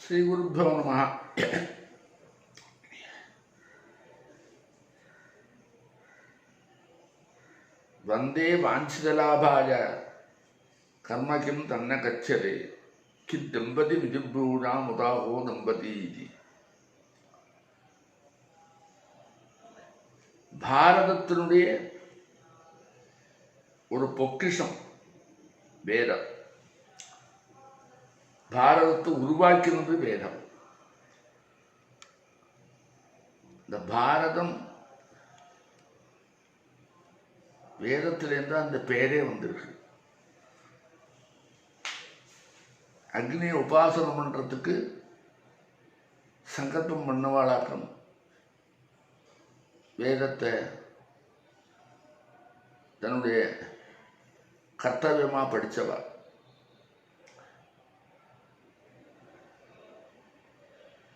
श्रीगुरुभ्यो नमः। वंदे वांछितलाभाय कर्म किं तन्न गच्छते किद्दंपति विदुभूनाम् उदाहो दंपती इति। பாரதத்தினுடைய ஒரு பொக்கிஷம் வேதம். பாரதத்தை உருவாக்கினது வேதம். இந்த பாரதம் வேதத்திலிருந்து அந்த பேரே வந்திருக்கு. அக்னியை உபாசனம் பண்றதுக்கு சங்கல்பம் பண்ணவாளாக்கம் வேதத்தை தன்னுடைய கர்த்தவியமா படிச்சவா.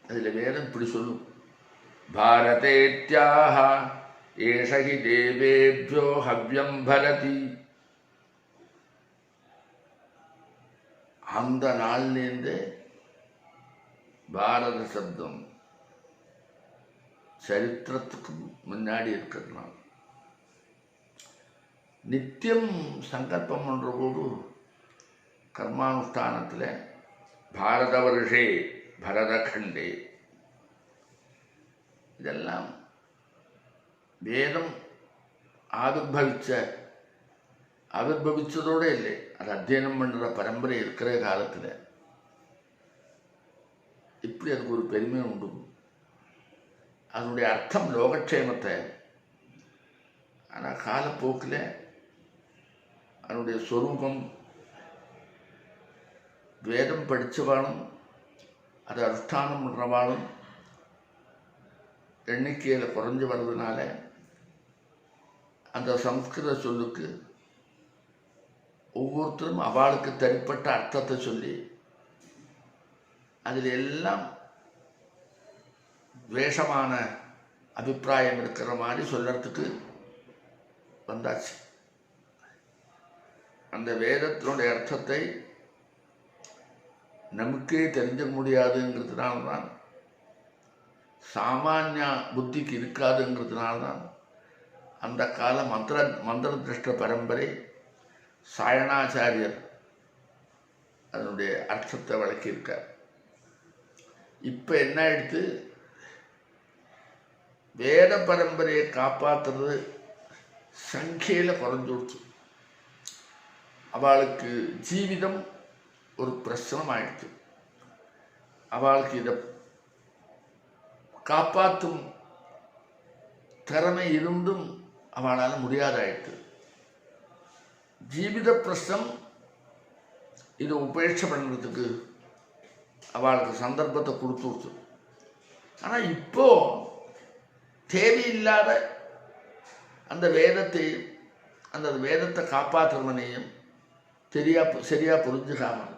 அதில் வேதம் இப்படி சொல்லும், பாரதேத்யாஹ ஏஷ ஹி தேவேப்யோ ஹவ்யம் பரதி. அந்த நாள்லேருந்து பாரத சப்தம் சரித்திரத்துக்கு முன்னாடி இருக்கிறதுனால நித்தியம் சங்கல்பம் பண்ற போது கர்மானுஷ்டானத்தில் பாரத வருஷே பரதகண்டே இதெல்லாம் வேதம் ஆவிர்பவிச்சதோடு இல்லை, அது அத்தியனம் பண்ணுற பரம்பரை இருக்கிற காலத்தில் இப்படி அதுக்கு ஒரு பெருமை உண்டு. அதனுடைய அர்த்தம் லோகக்ஷேமத்தை. ஆனால் காலப்போக்கில் அதனுடைய ஸ்வரூபம் வேதம் படித்தவாளும் அதை அனுஷ்டானம் பண்ணுறவாளும் எண்ணிக்கையில் குறைஞ்சி வர்றதுனால அந்த சம்ஸ்கிருத சொல்லுக்கு ஒவ்வொருத்தரும் அவளுக்கு தனிப்பட்ட அர்த்தத்தை சொல்லி அதில் எல்லாம் துவேஷமான அபிப்பிராயம் இருக்கிற மாதிரி சொல்றதுக்கு வந்தாச்சு. அந்த வேதத்தினுடைய அர்த்தத்தை நமக்கே தெரிஞ்சுக்க முடியாதுங்கிறதுனால்தான், சாமானிய புத்திக்கு இருக்காதுங்கிறதுனால்தான் அந்த கால மந்திர திருஷ்ட பரம்பரை சாயணாச்சாரியர் அதனுடைய அர்த்தத்தை விளக்கியிருக்கார். இப்போ என்ன ஆயிடுத்து, வேத பரம்பரையை காப்பாற்றுறது சங்கையில் குறைஞ்சுடுச்சு. அவளுக்கு ஜீவிதம் ஒரு பிரச்சனம் ஆயிடுச்சு. அவளுக்கு இதை காப்பாற்றும் திறமை இருந்தும் அவளால் முடியாதாயிடுச்சு. ஜீவித பிரச்சனம் இதை உபேட்சை பண்ணுறதுக்கு அவளுக்கு சந்தர்ப்பத்தை கொடுத்துருச்சு. ஆனால் இப்போ தேவையில்லாத அந்த வேதத்தையும் அந்த வேதத்தை காப்பாற்றுவனையும் சரியா புரிஞ்சுக்காமல்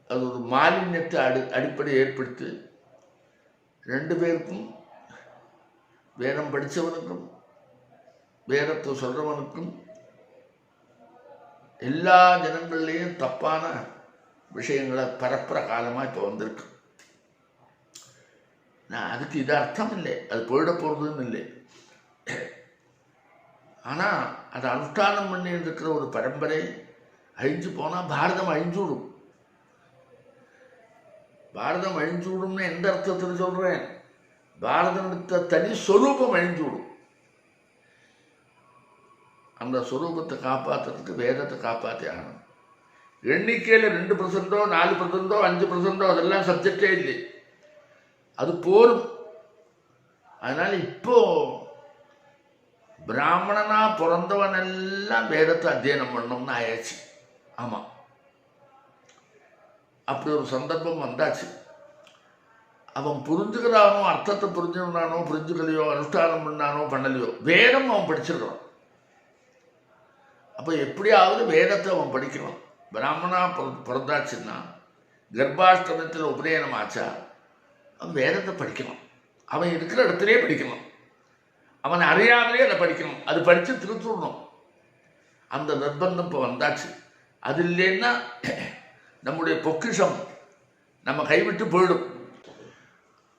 அது ஒரு மாலின்யத்தை அடிப்படை ஏற்படுத்தி ரெண்டு பேருக்கும், வேதம் படித்தவனுக்கும் வேதத்தை சொல்றவனுக்கும் எல்லா ஜனங்கள்லேயும் தப்பான விஷயங்களை பரப்புற காலமாக இப்போ வந்திருக்கு. நான் அதுக்கு இது அர்த்தம் இல்லை, அது போயிட போகிறதுன்னு இல்லை. ஆனால் அதை அனுஷ்டானம் பண்ணி இருக்கிற ஒரு பரம்பரை அழிஞ்சு போனால் பாரதம் அழிஞ்சுவிடும். பாரதம் அழிஞ்சுவிடும்னு எந்த அர்த்தத்தில் சொல்கிறேன், பாரதத்தை தனி ஸ்வரூபம் அழிஞ்சுவிடும். அந்த ஸ்வரூபத்தை காப்பாற்றுறதுக்கு வேதத்தை காப்பாற்றி ஆகணும். எண்ணிக்கையில் 2%, 4%, 5% அதெல்லாம் சப்ஜெக்டே இல்லை, அது போரும். அதனால இப்போ பிராமணனா பிறந்தவன் எல்லாம் வேதத்தை அத்தியனம் பண்ணணும்னு ஆயாச்சு. ஆமாம், அப்படி ஒரு சந்தர்ப்பம் வந்தாச்சு. அவன் புரிஞ்சுக்கிறானோ, அர்த்தத்தை புரிஞ்சுக்கிறானோ புரிஞ்சுக்கலையோ, அனுஷ்டானம் பண்ணானோ பண்ணலையோ, வேதம் அவன் படிச்சிருக்கான். அப்போ எப்படியாவது வேதத்தை அவன் படிக்கணும். பிராமணா பிறந்தாச்சுன்னா கர்ப்பாஷ்டமத்தில் உபநயனம் ஆச்சா அவன் வேதத்தை படிக்கணும். அவன் இருக்கிற இடத்துலேயே படிக்கணும். அவன் அறியாமலே அதை படிக்கணும். அது படித்து திருத்துடணும். அந்த நிர்பந்தம் இப்போ வந்தாச்சு. அது இல்லைன்னா நம்முடைய பொக்கிஷம் நம்ம கைவிட்டு போயிடும்.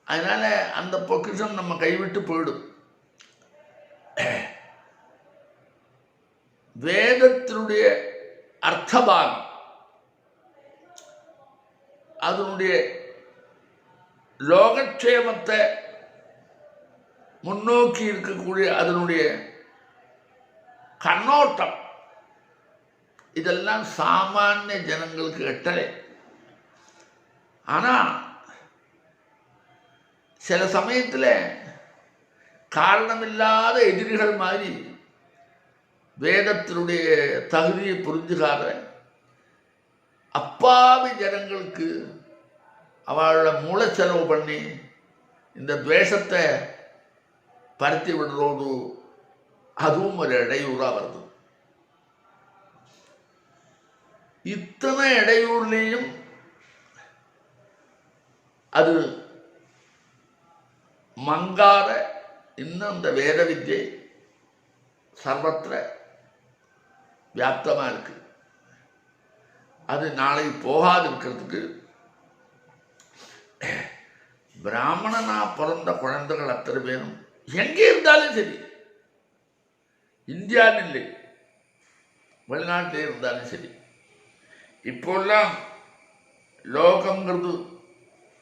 அதனால் அந்த பொக்கிஷம் நம்ம கைவிட்டு போயிடும். வேதத்தினுடைய அர்த்தபாகம், அதனுடைய லோகக்ஷேமத்தை முன்னோக்கி இருக்கக்கூடிய அதனுடைய கண்ணோட்டம், இதெல்லாம் சாமானிய ஜனங்களுக்கு எட்டலை. ஆனால் சில சமயத்தில் காரணமில்லாத எதிரிகள் மாதிரி வேதத்தினுடைய தகுதியை புரிஞ்சுக்காத அப்பாவி ஜனங்களுக்கு அவளோட மூளை செலவு பண்ணி இந்த துவேஷத்தை பருத்தி விடுறது, அதுவும் ஒரு இடையூறாக வருது. இத்தனை இடையூறுலேயும் அது மங்காத இன்னும் இந்த வேத வித்யை சர்வத்திர வியாப்தமாக இருக்கு. அது நாளை போகாது இருக்கிறதுக்கு பிராமணனா பிறந்த குழந்தைகள் அத்தனை பேரும் எங்கே இருந்தாலும் சரி, இந்தியாவில் இல்லை வெளிநாட்டிலே இருந்தாலும் சரி, இப்போல்லாம் லோகங்கிறது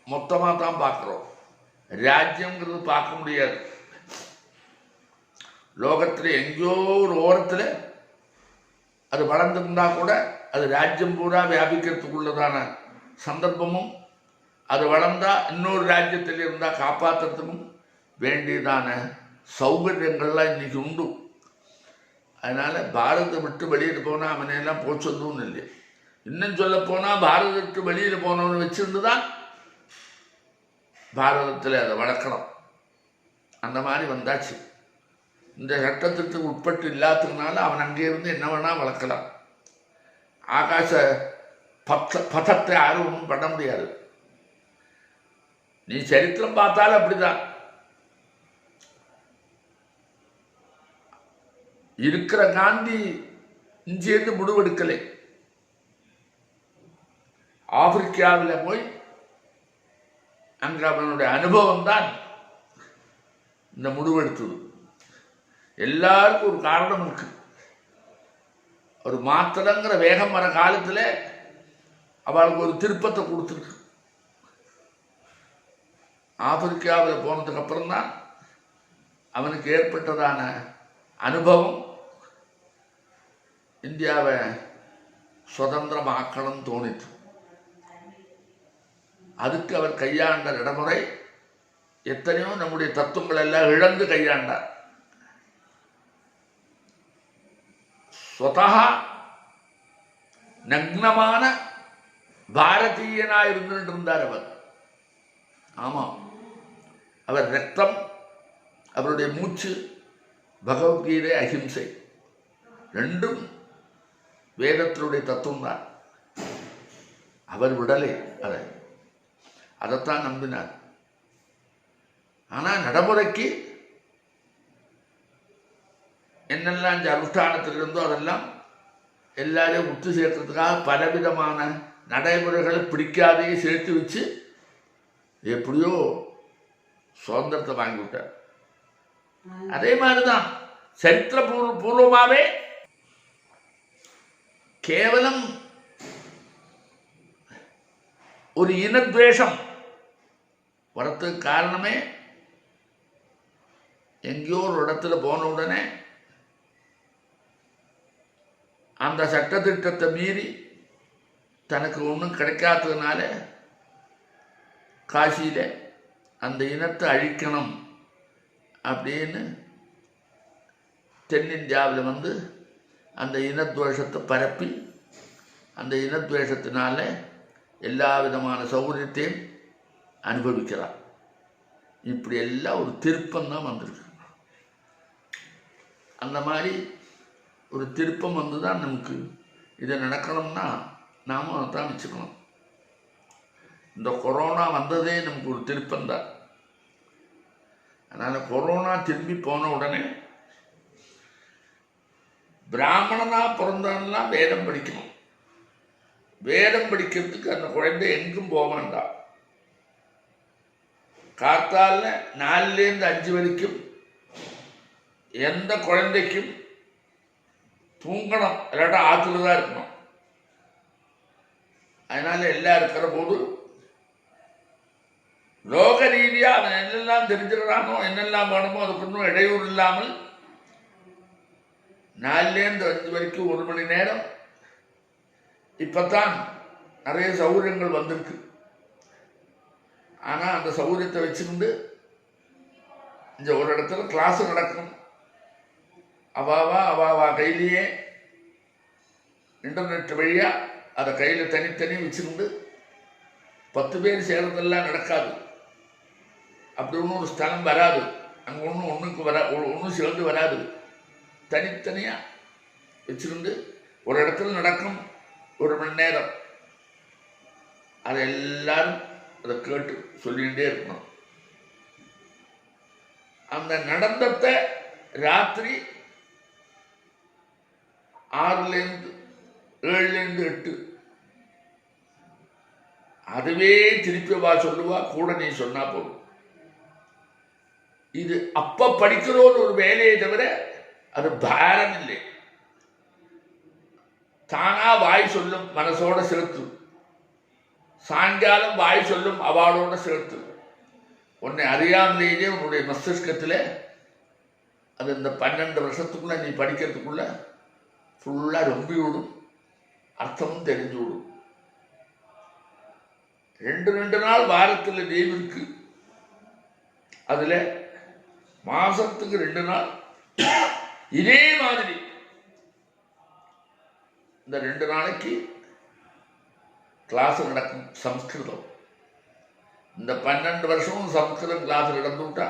மொத்தமாக தான் பார்க்குறோம், ராஜ்யங்கிறது பார்க்க முடியாது. லோகத்தில் எங்கேயோ ஒரு ஓரத்தில் அது வளர்ந்துருந்தா கூட அது ராஜ்யம் பூரா வியாபிக்கிறதுக்குள்ளதான சந்தர்ப்பமும், அது வளர்ந்தால் இன்னொரு ராஜ்யத்தில் இருந்தால் காப்பாற்றுறதுக்கும் வேண்டியதான சௌகரியங்கள்லாம் இன்றைக்கி உண்டு. அதனால் பாரதத்தை விட்டு வெளியில் போனால் அவனையெல்லாம் போச்சதும் இல்லை. இன்னும் சொல்ல போனால் பாரதத்தை வெளியில் போனவனை வச்சுருந்து தான் பாரதத்தில் அதை வளர்க்கணும். அந்த மாதிரி வந்தாச்சு. இந்த சட்டத்திற்கு உட்பட்டு இல்லாததுனால அவன் அங்கே இருந்து என்ன வேணால் வளர்க்கலாம். ஆகாச பதத்தை யாரும் ஒன்றும் பண்ண முடியாது. நீ சரித்திரம் பார்த்தாலும் அப்படிதான். இருக்கிற காந்தி இங்கேருந்து முடிவெடுக்கலை. ஆப்பிரிக்காவில் போய் அங்கே அவனுடைய அனுபவம் தான் இந்த முடிவெடுத்தது. எல்லாருக்கும் ஒரு காரணம் இருக்கு. ஒரு மாத்திரங்கிற வேகம் வர காலத்தில் அவளுக்கு ஒரு திருப்பத்தை கொடுத்துருக்கு. ஆப்பிரிக்காவில் போனதுக்கு அப்புறம்தான் அவனுக்கு ஏற்பட்டதான அனுபவம் இந்தியாவை சுதந்திரமாக்கணும் தோணித்து. அதுக்கு அவர் கையாண்ட நடைமுறை எத்தனையோ நம்முடைய தத்துவங்கள் எல்லாம் இழந்து கையாண்டார். ஸ்வதஹா நக்னமான பாரதீயனாக இருந்துட்டு இருந்தார் அவர். ஆமாம், அவர் ரத்தம், அவருடைய மூச்சு, பகவத்கீதை, அஹிம்சை ரெண்டும் வேதத்தினுடைய தத்துவம் தான். அவர் விடலை, அதைத்தான் நம்பினார். ஆனால் நடைமுறைக்கு என்னெல்லாம் இந்த அனுஷ்டானத்தில் இருந்தோ அதெல்லாம் எல்லாரையும் உத்து சேர்க்கறதுக்காக பலவிதமான நடைமுறைகளை பிடிக்காதே சேர்த்து வச்சு எப்படியோ சுதந்திரத்தை வாங்கிவிட்டார். அதே மாதிரி தான் சரித்திர பூர்வமாகவே கேவலம் ஒரு இனத்வேஷம் வரத்துக்கு காரணமே எங்கேயோ ஒரு இடத்துல போன உடனே அந்த சட்டத்திட்டத்தை மீறி தனக்கு ஒன்றும் கிடைக்காததுனால காசியில் அந்த இனத்தை அழிக்கணும் அப்படின்னு தென்னிந்தியாவில் வந்து அந்த இனத்வேஷத்தை பரப்பி அந்த இனத்வேஷத்தினால எல்லா விதமான சௌகரியத்தையும் அனுபவிக்கிறார். இப்படி எல்லாம் ஒரு திருப்பம் தான் வந்திருக்கு. அந்த மாதிரி ஒரு திருப்பம் வந்து தான் நமக்கு இதை நடக்கணும்னா நாமும் அதை தான் வச்சுக்கணும். இந்த கொரோனா வந்ததே நமக்கு ஒரு திருப்பம் தான். அதனால் கொரோனா திரும்பி போன உடனே பிராமணனாக பிறந்தான்லாம் வேதம் படிக்கணும். வேதம் படிக்கிறதுக்கு அந்த குழந்தை எங்கும் போக வேண்டாம். காத்தால 4லேருந்து 5 வரைக்கும் எந்த குழந்தைக்கும் தூங்கணும், இல்லாட்டா ஆற்றுல தான் இருக்கணும். அதனால எல்லாம் இருக்கிற போது லோக ரீதியாக அவன் என்னெல்லாம் தெரிஞ்சுக்கிறானோ, என்னெல்லாம் வேணுமோ அதுக்கு இன்னும் இடையூறு இல்லாமல் 4லேருந்து 5 வரைக்கும் 1 மணி நேரம். இப்பத்தான் நிறைய சௌகரியங்கள் வந்திருக்கு. ஆனால் அந்த சௌகரியத்தை வச்சுக்கிண்டு இங்கே ஒரு இடத்துல கிளாஸ் நடக்கும். அவாவா கையிலேயே இன்டர்நெட் வழியாக அதை கையில் தனித்தனி வச்சுக்கிண்டு 10 பேர் சேர்றதெல்லாம் நடக்காது. அப்படி ஒன்றும் ஒரு ஸ்தலம் வராது. அங்கே ஒன்றும் சேர்ந்து வராது. தனித்தனியாக வச்சுக்கிண்டு ஒரு இடத்துல நடக்கும் 1 மணி நேரம். அதை எல்லாரும் அதை கேட்டு சொல்லிகிட்டே இருக்கணும். அந்த நடந்தத்தை ராத்திரி 6லேருந்து 7லேருந்து 8 அதுவே திருப்பி வா சொல்லுவா, கூட நீ சொன்னா போதும். இது அப்ப படிக்கிறோன்னு ஒரு வேலையை தவிர அது பாரம் இல்லை. தானா வாய் சொல்லும், மனசோட செலுத்து. சாயங்காலம் வாய் சொல்லும், அவளோட செலுத்து. உன்னை அறியாமலேயே உன்னுடைய மஸ்திஷ்கத்தில் அது இந்த 12 வருஷத்துக்குள்ள நீ படிக்கிறதுக்குள்ள ஃபுல்லாக ரொம்பி விடும், அர்த்தமும் தெரிஞ்சு விடும். 2 நாள் வாரத்தில் லீவ் இருக்கு. அதில் மாசத்துக்கு 2 நாள் இதே மாதிரி இந்த 2 நாளைக்கு கிளாஸ் நடக்கும் சம்ஸ்கிருதம். இந்த 12 வருஷமும் சம்ஸ்கிருதம் கிளாஸ் நடந்துவிட்டா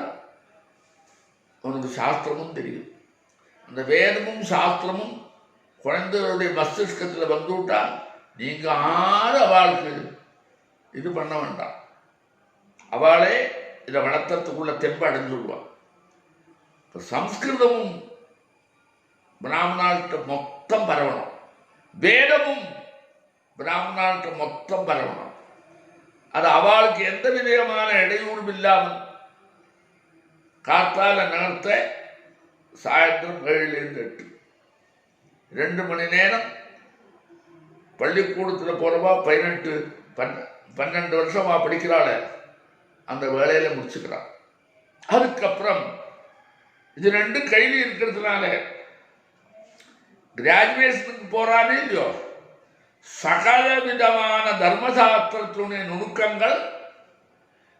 உனக்கு சாஸ்திரமும் தெரியும். அந்த வேதமும் சாஸ்திரமும் குழந்தைகளுடைய மஸ்திஷ்கத்தில் வந்துவிட்டா நீங்க அவளுக்கு இது பண்ண வேண்டாம். அவளே இதை வளர்த்தறதுக்குள்ள தெம்பு அடைஞ்சு விடுவாள். இப்போ சம்ஸ்கிருதமும் பிராமணாள்கிட்ட மொத்தம் பரவணும், வேதமும் பிராமணாள்கிட்ட மொத்தம் பரவணும். அது அவளுக்கு எந்த விதமான இடையூறும் இல்லாமல் காத்தால நகர்த்த சாயந்தரம் 7லேருந்து 8 2 மணி நேரம். பள்ளிக்கூடத்தில் போறவா 12 வருஷமா படிக்கிறாள அந்த வேலையில முடிச்சுக்கிறான். அதுக்கப்புறம் இது 2 கையில் இருக்கிறதுனால கிராஜுவேஷனுக்கு போறானே இல்லையோ, சகல விதமான தர்மசாஸ்திரத்துடைய நுணுக்கங்கள்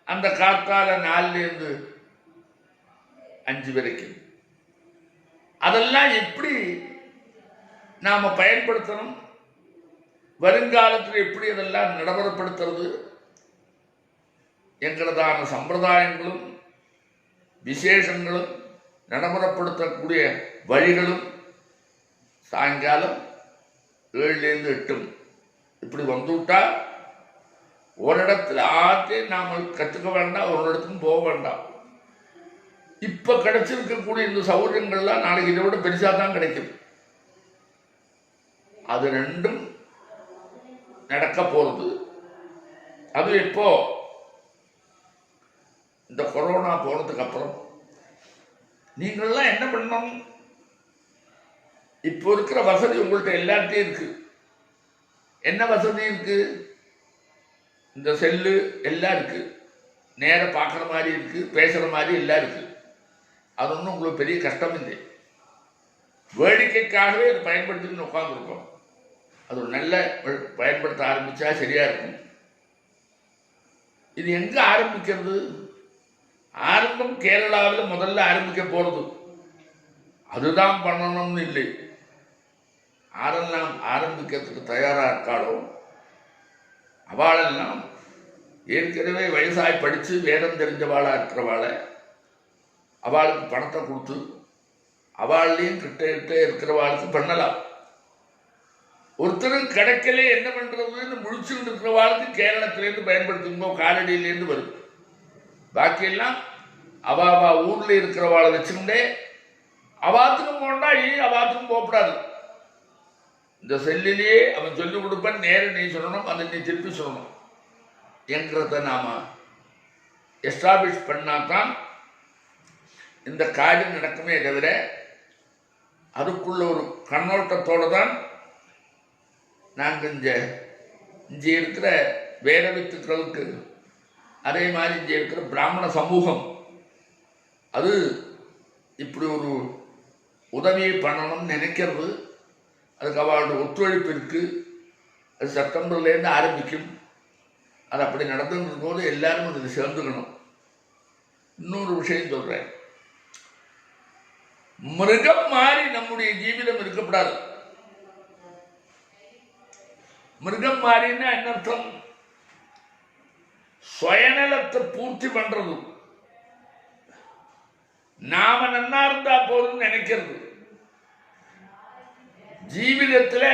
அந்த காத்தால 4லேருந்து 5 வரைக்கும் அதெல்லாம் எப்படி நாம பயன்படுத்தணும், வருங்காலத்தில் எப்படி அதெல்லாம் நடைமுறைப்படுத்துறது என்கிறதான சம்பிரதாயங்களும் விசேஷங்களும் நடைமுறைப்படுத்தக்கூடிய வழிகளும் சாயங்காலம் 7லேருந்து 8 இப்படி வந்துவிட்டா ஒரு இடத்துல நாம் கற்றுக்க வேண்டாம், ஒரு இடத்துக்கும் போக வேண்டாம். இப்ப கிடைச்சிருக்கக்கூடிய இந்த சௌகரியங்கள்லாம் நாளைக்கு இதை விட பெருசாக தான் கிடைக்கும். அது 2ம் நடக்க போறது. அது இப்போ இந்த கொரோனா போனதுக்கு அப்புறம் நீங்கள்லாம் என்ன பண்ணணும், இப்போ இருக்கிற வசதி உங்கள்கிட்ட எல்லார்ட்டையும் இருக்கு. என்ன வசதி இருக்கு? இந்த செல்லு எல்லாம் இருக்கு, நேர பார்க்குற மாதிரி இருக்கு, பேசுகிற மாதிரி எல்லாம் இருக்கு. அது ஒன்றும் உங்களுக்கு பெரிய கஷ்டம் இல்லை. வேடிக்கைக்காகவே அதை பயன்படுத்தின்னு உட்காந்துருக்கோம். அது ஒரு நல்ல பயன்படுத்த ஆரம்பிச்சா சரியா இருக்கும். இது எங்க ஆரம்பிக்கிறது? ஆரம்பம் கேரளாவில் முதல்ல ஆரம்பிக்க போறது. அதுதான் பண்ணணும்னு இல்லை. ஆரெல்லாம் ஆரம்பிக்கிறதுக்கு தயாரா இருக்காளோ அவளெல்லாம் ஏற்கனவே வயசாய் படித்து வேதம் தெரிஞ்சவாளா இருக்கிறவாளை அவளுக்கு பணத்தை கொடுத்து அவளையும் கிட்ட இருக்கிறவாளுக்கு பண்ணலாம். ஒருத்தரும் கிடைக்கல என்ன பண்றதுன்னு முழிச்சுட்டு இருக்கிறவாளுக்கு கேரளத்திலேருந்து பயன்படுத்துங்க, காலடியிலேருந்து வரும். பாக்கியெல்லாம் அவா ஊர்ல இருக்கிறவாளை வச்சுக்கிட்டே அவாத்துக்கும் போண்டா, அவாத்துக்கும் போகக்கூடாது. இந்த செல்லிலேயே அவன் சொல்லிக் கொடுப்பான், நேரம் நீ சொல்லணும், அதை நீ திருப்பி சொல்லணும் என்கிறத நாம எஸ்டாப்ளிஷ் பண்ணாதான் இந்த காரியம் நடக்குமே தவிர அதுக்குள்ள ஒரு கண்ணோட்டத்தோடு தான் நாங்கள் இங்கே இருக்கிற வேத வித்துக்களுக்கு, அதே மாதிரி இங்கே இருக்கிற பிராமண சமூகம் அது இப்படி ஒரு உதவியை பண்ணணும்னு நினைக்கிறது. அதுக்கு அவளோட ஒத்துழைப்பு இருக்குது. அது செப்டம்பர்லேருந்து ஆரம்பிக்கும். அது அப்படி நடந்துகிற போது எல்லாரும் அதில் சேர்ந்துக்கணும். இன்னொரு விஷயம் சொல்கிறேன், மிருகம் மாறி நம்முடைய ஜீவிதம் இருக்கப்படாது. மிருகம் மாறின்னா என்ன அர்த்தம்? சுயநலத்தை பூர்த்தி பண்றது, நாம நன்னா இருந்தா போதும் நினைக்கிறது, ஜீவிதத்துல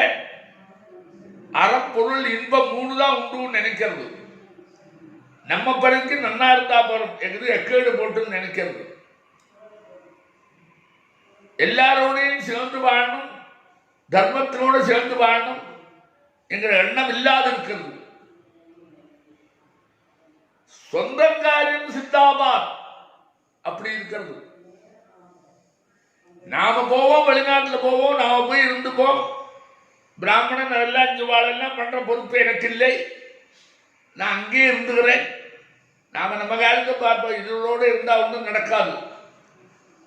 அறப்பொருள் இன்பம் 3 தான் உண்டு நினைக்கிறது, நம்ம பிறகு நன்னா இருந்தா போதும் எக்கேடு போட்டு நினைக்கிறது, எல்லாரோடையும் சேர்ந்து வாழணும், தர்மத்தினோடு சேர்ந்து வாழணும் என்கிற எண்ணம் இல்லாது இருக்கிறது. சொந்தங்காரியம் சித்தாபாத் அப்படி இருக்கிறது. நாம போவோம், வெளிநாட்டில் போவோம், நாம போய் இருந்துப்போம், பிராமணன் அதெல்லாம் 5 வாழெல்லாம் பண்ற பொறுப்பு எனக்கு இல்லை, நான் அங்கேயே இருந்துக்கிறேன், நாம நம்ம காலத்தை பார்ப்போம், இதோட இருந்தா ஒன்றும் நடக்காது.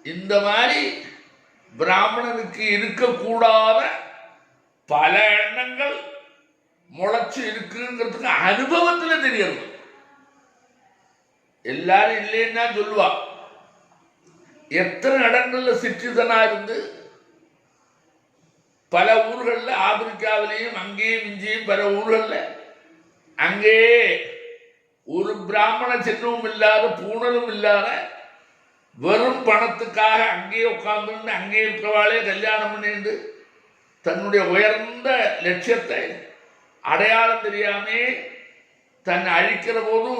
இந்த மாதிரி பிராமணனுக்கு இருக்கக்கூடாத பல எண்ணங்கள் முளைச்சு இருக்குங்கிறதுக்கு அனுபவத்தில் தெரியாது. எல்லாரும் இல்லைன்னா சொல்லுவா. எத்தனை இடங்கள்ல சிற்றிதனா இருந்து பல ஊர்களில், ஆப்பிரிக்காவிலையும் அங்கேயும் இங்கேயும் பல ஊர்களில் அங்கேயே ஒரு பிராமண சின்னமும் இல்லாத பூணலும் இல்லாத வெறும் பணத்துக்காக அங்கேயே உட்கார்ந்து அங்கேயே இருக்கிறவாளே கல்யாணம் பண்ணிட்டு தன்னுடைய உயர்ந்த லட்சியத்தை அடையாளம் தெரியாமே தன்னை அழிக்கிற போது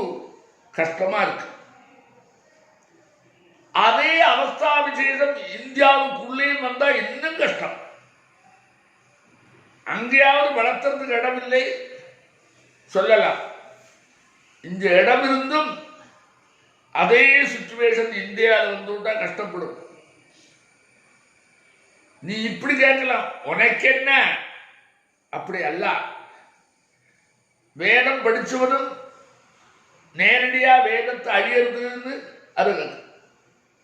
கஷ்டமா இருக்கு. அதே அவஸ்தா விசேஷம் இந்தியாவுக்குள்ளேயும் வந்தா இன்னும் கஷ்டம். அங்கேயாவது வளர்த்துறதுக்கு இடமில்லை சொல்லலாம், இந்த இடம் இருந்தும் அதே சிச்சுவேஷன் இந்தியாவில் வந்துவிட்டா கஷ்டப்படும். நீ இப்படி கேட்கலாம், உனக்கு என்ன? அப்படி அல்ல. வேதம் படிச்சவனும் நேரடியா வேதத்தை அழியறதுன்னு அது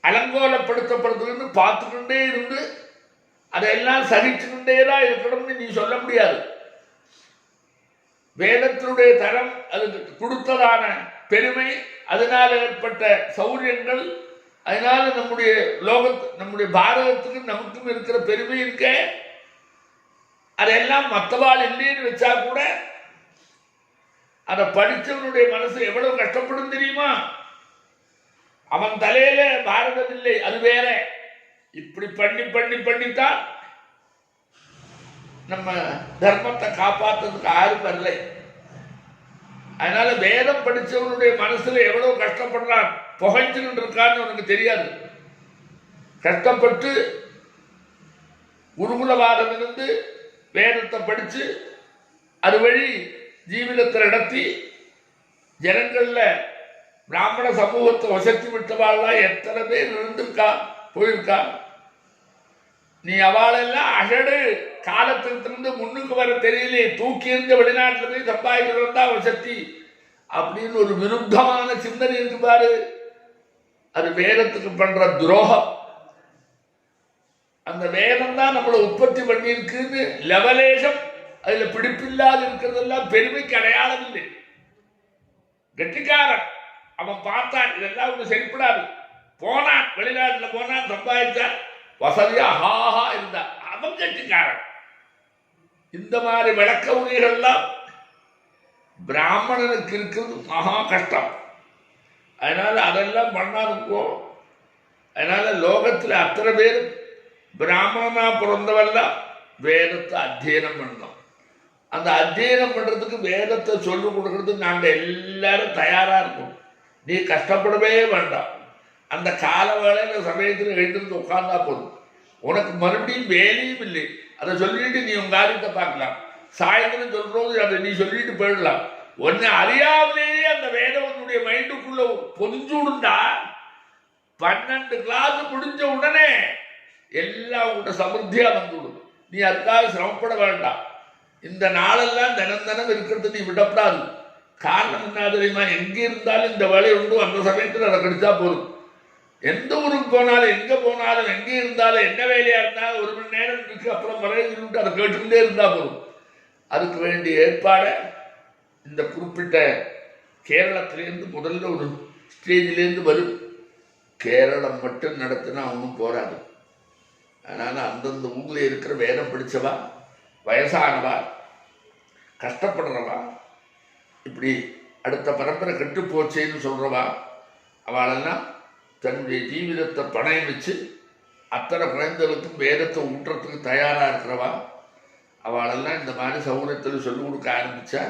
அலங்கோலப்படுத்தப்படுறதுன்னு பார்த்துக்கிட்டே இருந்து அதெல்லாம் சகிச்சுக்கிட்டே தான் இருக்கணும்னு நீ சொல்ல முடியாது. வேதத்தினுடைய தரம், அதுக்கு கொடுத்ததான பெருமை, அதனால் ஏற்பட்ட சௌரியங்கள், அதனால நம்முடைய நம்முடைய பாரதத்துக்கு நமக்கும் இருக்கிற பெருமை இருக்க, அதெல்லாம் மற்றவாள் இல்லைன்னு வச்சா கூட அதை படித்தவனுடைய மனசு எவ்வளவு கஷ்டப்படும் தெரியுமா? அவன் தலையில பாரதம் இல்லை, அது வேற. இப்படி பண்ணித்தான் நம்ம தர்மத்தை காப்பாற்றுறதுக்கு யாரும் வரலை. அதனால வேதம் படித்தவனுடைய மனசுல எவ்வளவு கஷ்டப்படுறான், புகைஞ்சுக்கிட்டு இருக்கான்னு உனக்கு தெரியாது. கஷ்டப்பட்டு குருகுலவாதம் இருந்து வேதத்தை படிச்சு அது வழி ஜீவிதத்தை நடத்தி ஜனங்கள்ல பிராமண சமூகத்தை வசதி விட்டவாள்லாம் எத்தனை பேர் இருந்திருக்கா, போயிருக்கா. நீ அவளெல்லாம் அகடு காலத்திலிருந்து முன்னுக்கு வர தெரியலையே, தூக்கி இருந்த வெளிநாட்டில் போய் சம்பாதிக்கிறது தான் வசதி அப்படின்னு ஒரு விருத்தமான சிந்தனை இருக்கு பாரு. அது வேதத்துக்கு பண்ற துரோகம். அந்த வேதம் தான் நம்மளை உற்பத்தி பண்ணியிருக்குன்னு லெவலேஷம் அதுல பிடிப்பில்லாது இருக்கிறதெல்லாம் பெருமைக்கு அடையாளம் இல்லை. கெட்டிக்காரன் அவன் பார்த்தான், இதெல்லாம் ஒன்று சரிப்படாது, போனான், வெளிநாட்டில் போனான், சம்பாதிச்சான், வசதியா ஹாஹா இருந்தான், அவன் கெட்டிக்காரன். இந்த மாதிரி விளக்க உரைகள்லாம் பிராமணனுக்கு இருக்கிறது மகா கஷ்டம். அதனால அதெல்லாம் பண்ணாதுக்கோ. அதனால லோகத்தில் அத்தனை பேர் பிராமணனா பிறந்தவெல்லாம் வேதத்தை அத்தியனம் பண்ணணும். அந்த அத்தியனம் பண்றதுக்கு வேதத்தை சொல்லிக் கொடுக்கறதுக்கு நாங்கள் எல்லாரும் தயாரா இருக்கோம். நீ கஷ்டப்படவே வேண்டாம். அந்த கால வேளையில சமயத்தில் எழுந்திருந்து உட்கார்ந்தா போதும். உனக்கு மறுபடியும் வேலையும் இல்லை, அதை சொல்லிட்டு நீ உங்க காரியத்தை பார்க்கலாம். சாயந்தரம் சொல்றது அதை நீ சொல்லிட்டு போயிடலாம். ஒன்னு அறியாமலேயே அந்த வேதம் உன்னுடைய மைண்டுக்குள்ள பொதிஞ்சு விடுந்தா 12 கிளாஸ் முடிஞ்ச உடனே எல்லாம் உன்ட சமிருத்தியா வந்துவிடும். நீ அதுக்காக சிரமப்பட வேண்டாம். இந்த நாளெல்லாம் தினம் தினம் இருக்கிறது நீ விடப்படாது. காரணம் என்ன தெரியுமா? எங்கே இருந்தாலும் இந்த வேலை உண்டு, அந்த சமயத்தில் அதை கிடைச்சா போதும். எந்த ஊருக்கு போனாலும் எங்கே போனாலும் எங்கே இருந்தாலும் என்ன வேலையாக இருந்தாலும் 1 மணி நேரம் இருக்கு, அப்புறம் மறைஞ்சிட்டு அதை கேட்டுக்கிட்டே இருந்தால் போதும். அதுக்கு வேண்டிய ஏற்பாடை இந்த குறிப்பிட்ட கேரளத்திலேருந்து முதல்ல ஒரு ஸ்டேஜிலேருந்து வரும். கேரளம் மட்டும் நடத்தினா ஒன்றும் போராது. அதனால் அந்தந்த ஊரில் இருக்கிற வேதம் படித்தவா, வயசானவா, கஷ்டப்படுறவா, இப்படி அடுத்த பரம்பரை கெட்டு போச்சேன்னு சொல்கிறவா, அவளெல்லாம் தன்னுடைய ஜீவிதத்தை பணயம் வச்சு அத்தனை குழந்தைகளுக்கும் வேதத்தை ஊட்டுறதுக்கு தயாராக இருக்கிறவா, அவளெல்லாம் இந்த மாதிரி சௌகரியத்தில் சொல்லிக் கொடுக்க ஆரம்பித்தா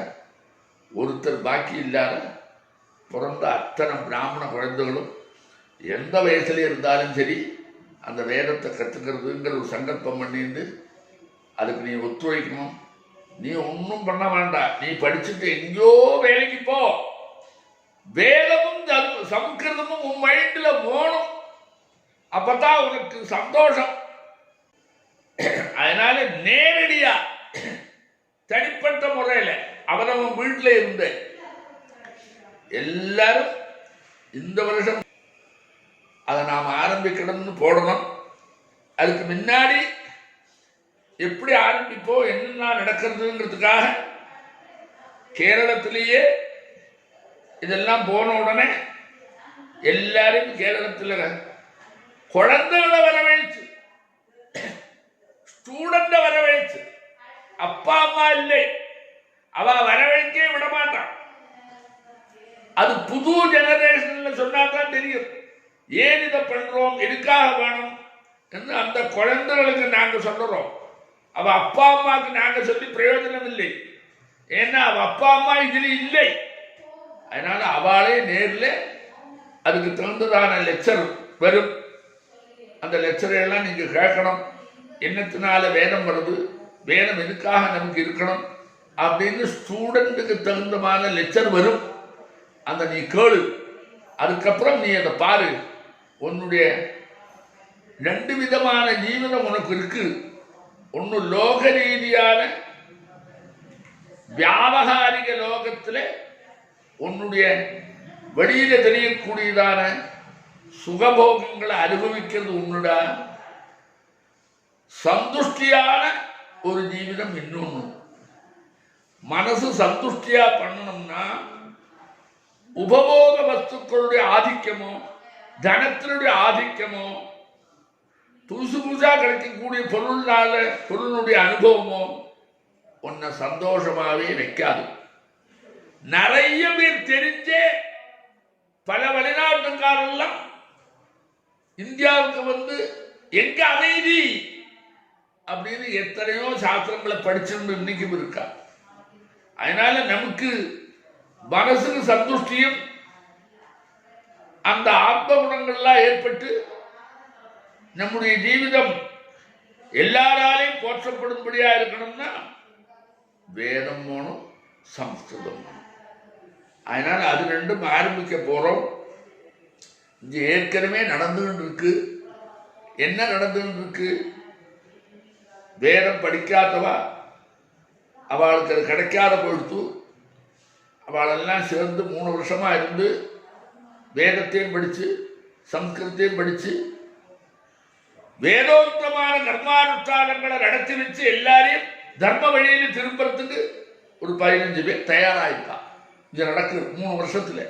ஒருத்தர் பாக்கி இல்லாத பிறந்த அத்தனை பிராமண குழந்தைகளும் எந்த வயசுல இருந்தாலும் சரி அந்த வேதத்தை கற்றுக்கிறதுங்கிற ஒரு சங்கல்பம் பண்ணிட்டு அதுக்கு நீ ஒத்துழைக்கணும். நீ ஒன்றும் பண்ண வேண்டாம். நீ படிச்சுட்டு எங்கேயோ வேலைக்கு போ. வேதமும் சம்ஸ்கிருதமும் உன் மைண்டில் போகணும். அப்பதான் உனக்கு சந்தோஷம். அதனால நேரடியா தனிப்பட்ட முறையில் அவனவன் வீட்டில் இருந்த எல்லாரும் இந்த வருஷம் அதை நாம் ஆரம்பிக்கணும்னு போடணும். அதுக்கு முன்னாடி எப்படி ஆரம்பிப்போம், என்னென்ன நடக்கிறதுங்கிறதுக்காக கேரளத்திலேயே இதெல்லாம் போன உடனே எல்லாரும் கேரளத்தில் குழந்தைகளை வரவழைச்சு, ஸ்டூடெண்ட்டை வரவழைச்சு, அப்பா அம்மா இல்லை அவ வரவழைக்கே விட மாட்டான். அது புது ஜெனரேஷன்ல சொன்னாதான் தெரியும் ஏன் இதை பண்றோம், எதுக்காக வேணும் என்று அந்த குழந்தைகளுக்கு நாங்கள் சொல்றோம். அவ அப்பா அம்மாவுக்கு நாங்கள் சொல்லி பிரயோஜனம் இல்லை. ஏன்னா அவ அப்பா அம்மா இதில் இல்லை. அதனால அவளே நேரில் அதுக்கு தகுந்ததான லெக்சர் வரும். அந்த லெக்சரையெல்லாம் நீங்கள் கேட்கணும். என்னத்தினால வேதம் வருது, வேதம் எதுக்காக நமக்கு இருக்கணும் அப்படின்னு ஸ்டூடெண்ட்டுக்கு தகுந்தமான லெக்சர் வரும். அந்த நீ கேளு. அதுக்கப்புறம் நீ அதை பாரு. உன்னுடைய 2 விதமான ஜீவனம் உனக்கு இருக்கு. ஒன்று லோக ரீதியான வியாபகாரிக லோகத்தில் உன்னுடைய வெளியில தெரியக்கூடியதான சுகபோகங்களை அனுபவிக்கிறது உன்னுட சந்துஷ்டியான ஒரு ஜீவிதம். இன்னொன்று மனசு சந்துஷ்டியா பண்ணணும்னா உபபோக வஸ்துக்களுடைய ஆதிக்கமோ தனத்தினுடைய ஆதிக்கமோ புதுசு புதுசா கிடைக்கக்கூடிய பொருளுடைய அனுபவமோ உன்னை சந்தோஷமாவே வைக்காது. நிறைய பேர் தெரிஞ்சே பல வெளிநாட்டுக்காரெல்லாம் இந்தியாவுக்கு வந்து எங்க அமைதி அப்படின்னு எத்தனையோ சாஸ்திரங்களை படிச்சிருந்து இன்னைக்கும் இருக்கா. அதனால நமக்கு மனசுக்கு சந்துஷ்டியும் அந்த ஆத்ம குணங்கள்லாம் ஏற்பட்டு நம்முடைய ஜீவிதம் எல்லாராலையும் போற்றப்படும்படியா இருக்கணும்னா வேதம் போகணும், சம்ஸ்கிருதம் போகணும். அதனால அது 2ம் ஆரம்பிக்க போறோம். இங்க ஏற்கனவே நடந்துகிட்டு இருக்கு. என்ன நடந்துகிட்டு இருக்கு? வேதம் படிக்காதவா அவளுக்கு அது கிடைக்காத பொழுது அவளெல்லாம் சேர்ந்து 3 வருஷமா இருந்து வேதத்தையும் படிச்சு சம்ஸ்கிருதத்தையும் படிச்சு வேதோத்தமான கர்மானுஷ்டானங்களை நடத்தி வச்சு எல்லாரையும் தர்ம வழியில் திரும்புறதுக்கு ஒரு 15 பேர் தயாராயிருக்கா. இது நடக்குது 3 வருஷத்துல.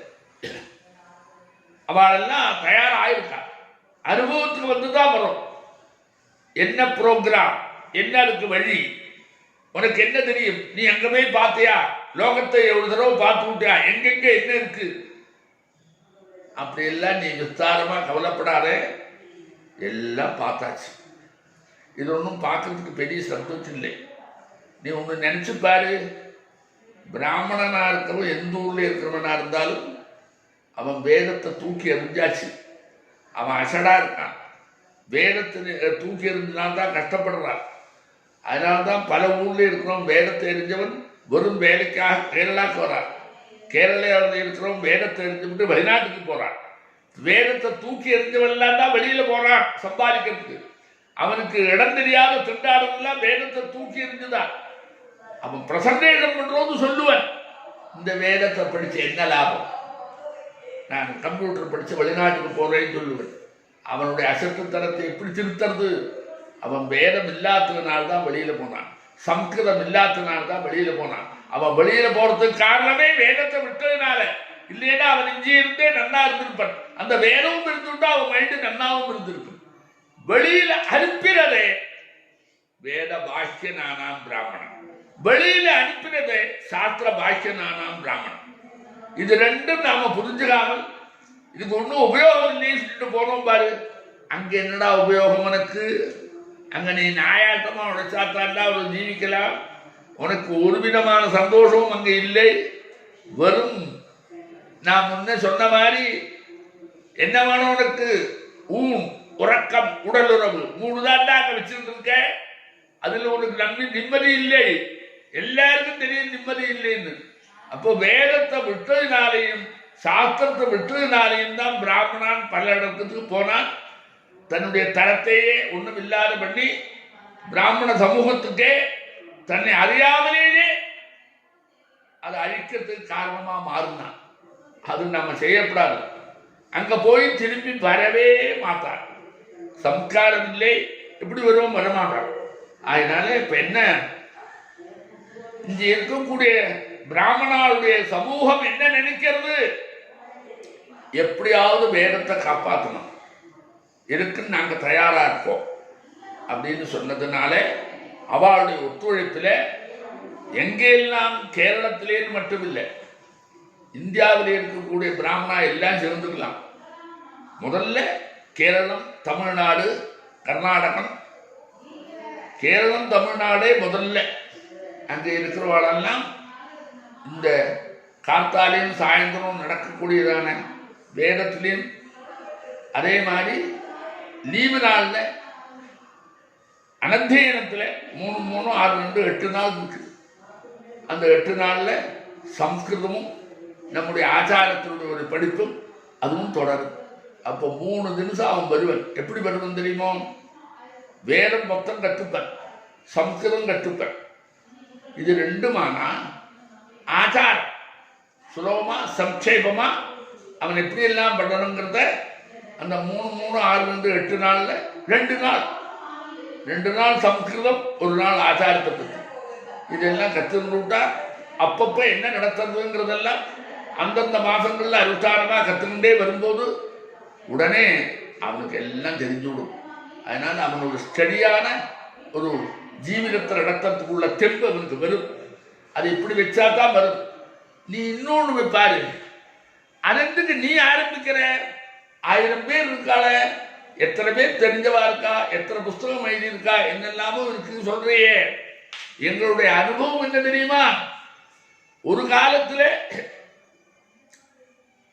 அவளெல்லாம் தயாராயிருக்கா. அனுபவத்துக்கு வந்துதான் வரும். என்ன ப்ரோக்ராம், என்ன அதுக்கு வழி, உனக்கு என்ன தெரியும், நீ அங்க போய் பார்த்தியா, லோகத்தை ஒரு தடவை பார்த்து விட்டியா, எங்கெங்க என்ன இருக்கு, அப்படியெல்லாம் நீ விஸ்தாரமா கவலைப்படாத. எல்லாம் பார்த்தாச்சு. இது ஒன்றும் பார்க்கறதுக்கு பெரிய சந்தோஷம் இல்லை. நீ ஒன்று நினைச்சு பாரு. பிராமணனா இருக்கிறவன் எந்த ஊர்ல இருக்கிறவனா இருந்தாலும் அவன் வேதத்தை தூக்கி எறிஞ்சாச்சு. அவன் அசடா இருக்கான். வேதத்தை தூக்கி எறிஞ்சுனா தான் கஷ்டப்படுறான். அதனால்தான் பல ஊர்ல இருக்கிறோம் வேதத்தை தெரிஞ்சவன் வெறும் வேலைக்காக கேரளாவுக்கு வரான். கேரளாவில் இருக்கிறோம் வேதத்தை தெரிஞ்சுட்டு வெளிநாட்டுக்கு போறான். வேதத்தை தூக்கி எறிஞ்சவெல்லாம் தான் வெளியில போறான் சம்பாதிக்கிறதுக்கு. அவனுக்கு இடம் தெரியாத திண்டாடலாம் வேதத்தை தூக்கி எறிஞ்சுதான். அவன் பிரசன்டேஷன் பண்றது சொல்லுவன், இந்த வேதத்தை படிச்சு என்ன லாபம், நான் கம்ப்யூட்டர் படிச்சு வெளிநாட்டுக்கு போறேன்னு சொல்லுவேன். அவனுடைய அசட்டுத்தனத்தை எப்படி திருத்துறது? அவன் வேதம் இல்லாததுனால்தான் வெளியில போனான், சம்ஸ்கிருதம் இல்லாததுனால்தான் வெளியில போனான். அவன் வெளியில போறதுக்கு காரணமே வேதத்தை விட்டதுனால. இல்லைன்னா அவன் இஞ்சி இருந்தே நன்னா இருந்திருப்பான். அந்த வேதமும் இருந்துட்டா அவன் மைண்டு நன்னாவும் இருந்திருக்கும். வெளியில அனுப்பினதே வேத பாஷ்யனானாம் பிராமணன், வெளியில அனுப்பினதே சாஸ்திர பாஷ்யனானாம் பிராமணன். இது ரெண்டும் நாம புரிஞ்சுக்காமல் இதுக்கு ஒன்றும் உபயோகம் இல்லைன்னு சொல்லிட்டு போனோம் பாரு. அங்க என்னடா உபயோகம் உனக்கு? அங்க நீ நாயாட்டமா உடைச்சாத்தாண்டா ஒரு ஜீவிக்கலாம். உனக்கு ஒரு விதமான சந்தோஷமும் அங்க இல்லை. வெறும் நான் முன்ன சொன்ன மாதிரி என்ன வேணும் உனக்கு? ஊன், உறக்கம், உடலுறவு, 3 தான் அங்க வச்சிருக்க. அதுல உனக்கு நிம்மதி இல்லை. எல்லாருக்கும் தெரியும் நிம்மதி இல்லைன்னு. அப்போ வேதத்தை விட்டதுனாலையும் சாஸ்திரத்தை விட்டதுனாலையும் தான் பிராமணன் பல இடத்துக்கு போனான். தன்னுடைய தரத்தையே ஒன்றும் இல்லாத பண்ணி பிராமண சமூகத்துக்கே தன்னை அறியாமலேயே அதை அழிக்கிறதுக்கு காரணமா மாறினான். அது நம்ம செய்யக்கூடாது. அங்க போய் திரும்பி வரவே மாட்டார். சம்ஸ்காரம் இல்லை, எப்படி வருவோம் வரமாட்டார். அதனால இப்ப என்ன, இங்க இருக்கக்கூடிய பிராமணாவுடைய சமூகம் என்ன நினைக்கிறது? எப்படியாவது வேதத்தை காப்பாற்றணும், இருக்குன்னு நாங்க தயாரா இருக்கோம் அப்படின்னு சொன்னதுனால அவளுடைய ஒத்துழைப்பில் எங்கெல்லாம் கேரளத்திலேன்னு மட்டும் இல்லை, இந்தியாவிலே இருக்கக்கூடிய பிராமணா எல்லாம் சேர்ந்துக்கலாம். முதல்ல கேரளம், தமிழ்நாடு, கர்நாடகம். கேரளம் தமிழ்நாடே முதல்ல. அங்கே இருக்கிறவாளெல்லாம் இந்த கார்த்தாலையும் சாயந்தரம் நடக்கக்கூடியதான வேதத்திலையும், அதே மாதிரி லீவு நாளில் அனத்தியனத்தில் 3 3 6 2 8 நாள் இருக்கு. அந்த 8 நாளில் சம்ஸ்கிருதமும் நம்முடைய ஆச்சாரத்தினுடைய ஒரு படிப்பும் அதுவும் தொடரும். அப்போ 3 தினம் அவன் வருவன். எப்படி வருவன் தெரியுமோ? வேதம் மொத்தம் கற்றுப்பன், சம்ஸ்கிருதம் கற்றுப்பன். இது ரெண்டுமானா ஆச்சாரம் சுலபமா சம்ஷேபமா அவன் எப்படி எல்லாம் பண்ணணுங்கிறத அந்த 3 3 6 2 8 நாள்ல 2 நாள் சம்ஸ்கிருதம், 1 நாள் ஆச்சாரத்தை பற்றி இதெல்லாம் கற்றுக்கிட்டா அப்பப்ப என்ன நடத்துறதுங்கிறதெல்லாம் அந்தந்த மாசங்கள்ல அனுஷ்டானமா கற்றுக்கிட்டே வரும்போது உடனே அவனுக்கு எல்லாம் தெரிஞ்சுவிடும். அதனால அவனோட ஸ்டடியான ஒரு ஜீவிதத்தை நடத்துறதுக்குள்ள தெம்பு அவனுக்கு வரும். அது இப்படி வச்சா தான் வரும். நீ இன்னொன்று பாரு, அதற்கு நீ ஆரம்பிக்கிற 1000 பேர் இருக்காள, எத்தனை பேர் தெரிஞ்சவா இருக்கா, எத்தனை புஸ்தகம் எழுதியிருக்கா, என்னெல்லாமோ இருக்கு சொல்றியே. எங்களுடைய அனுபவம் என்ன தெரியுமா? ஒரு காலத்துல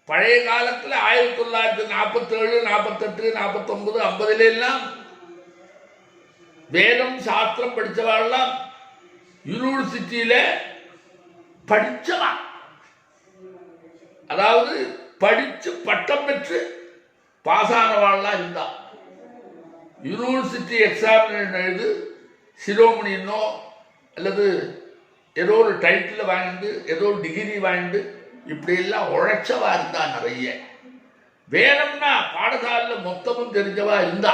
பழைய காலத்துல 1947 48 49 50 எல்லாம் வேதம் சாஸ்திரம் படிச்சவாள்லாம் யூனிவர்சிட்டியில படிச்சவா, அதாவது படிச்சு பட்டம் பெற்று பாஸ் ஆனவாள்லாம் இருந்தா. யூனிவர்சிட்டி எக்ஸாமினேஷன் எழுது சிரோமணின்னோ அல்லது ஏதோ ஒரு டைட்டில் வாங்கிட்டு ஏதோ ஒரு டிகிரி வாங்கிட்டு இப்படியெல்லாம் உழைச்சவா இருந்தா நிறைய. வேதம்னா பாடசாலையில் மொத்தமும் தெரிஞ்சவா இருந்தா.